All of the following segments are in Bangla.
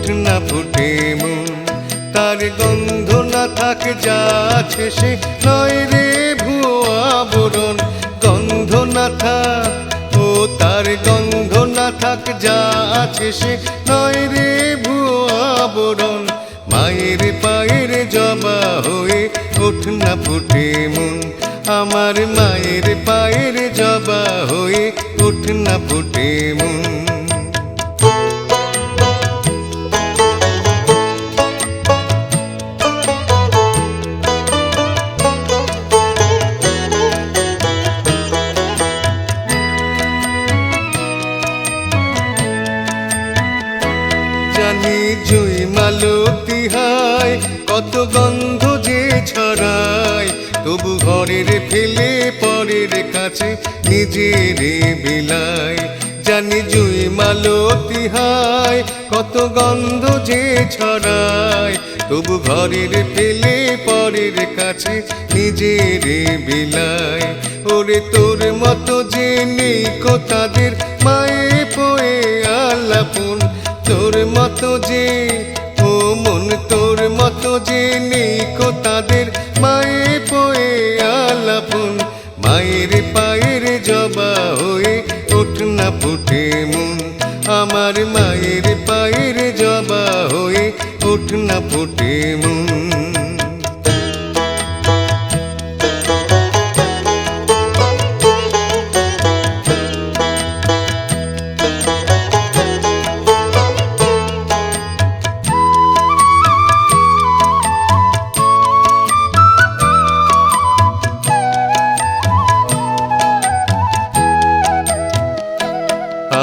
ওঠ না ফুটে মন। তার গন্ধ না থাকে যা আছে সে নয় রে ভুয়ো আবরণ। গন্ধ না থাক ও তার গন্ধ না থাক যা আছে সে নয় রে ভুয়ো আবরণ। মায়ের পায়ের জবা হয়ে ওঠ না ফুটে মন। আমার মায়ের পায়ের জবা হয়ে ওঠ না ফুটে মন। জানি জুই মালতী হায় কত গন্ধ যে ছড়ায়, তবু ঘরের ফেলে পরের কাছে নিজের বিলায়। জানি জুই মালতী হায় কত গন্ধ যে ছড়ায়, তবু ঘরের ফেলে পরের কাছে নিজের বিলায়। ওরে তোর মতো যে নেই কো তাদের মায়ে পোয়ে আলাপন। তোর মতো যে ও মন তোর মতো যে নেই কো তাদের মায়ে পোয়ে আলাপন। মায়ের পায়ের জবা হয়ে ওঠ না ফুটে মন। আমার মায়ের পায়ের জবা হয়ে ওঠ না ফুটে মন।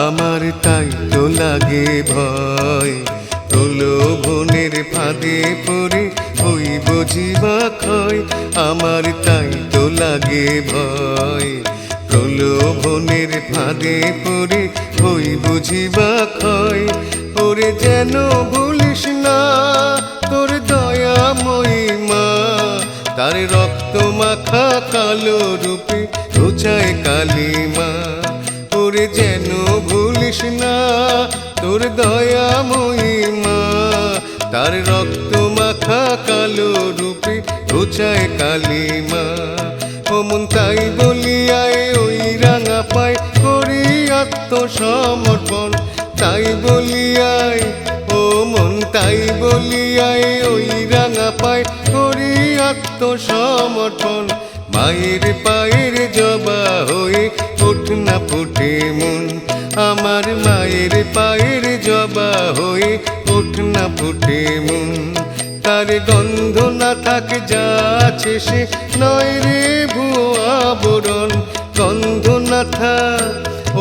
আমার তাই তো লাগে ভয়, প্রলোভনের ফাঁদে পড়ে হইব জীবা ক্ষয়। আমার তাই তো লাগে ভয়, প্রলোভনের ফাঁদে পড়ে হইব জীবা ক্ষয়। ওরে যেন ভুলিস না তোর দয়াময়ী মা, তার রক্ত মাখা কালো রূপে ঘুচায় কালিমা। ওরে যেন ভুলিস না তোর দয়াময়ী মা, তার রক্ত মাখা কালো রূপে ঘুচায় কালিমা। ও মন তাই বলিয়ায় ওই রাঙা পায় করি আত্মসমর্পণ। তাই বলিয়ায় ও মন তাই বলিয়ায় ওই রাঙা পায় করি আত্মসমর্পণ। মায়ের পায়ের জবা হয়ে ওঠ না ফুটে মন। আমার মায়ের পায়ের জবা হয়ে ওঠ না ফুটে মন। তার গন্ধ না থাকে যা আছে সে নয় রে ভুয়ো আবরণ। গন্ধ না থাক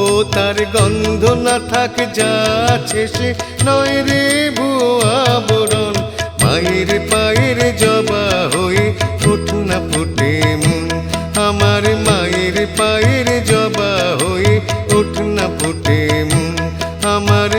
ও তার গন্ধ না থাকে যা আছে সে নয় রে ভুয়ো আবরণ। মায়ের পায়ের জবা হয়ে ওঠ না ফুটে মন। আমার মায়ের পায়ের জবা হয়ে ওঠ না ফুটে মন। আমার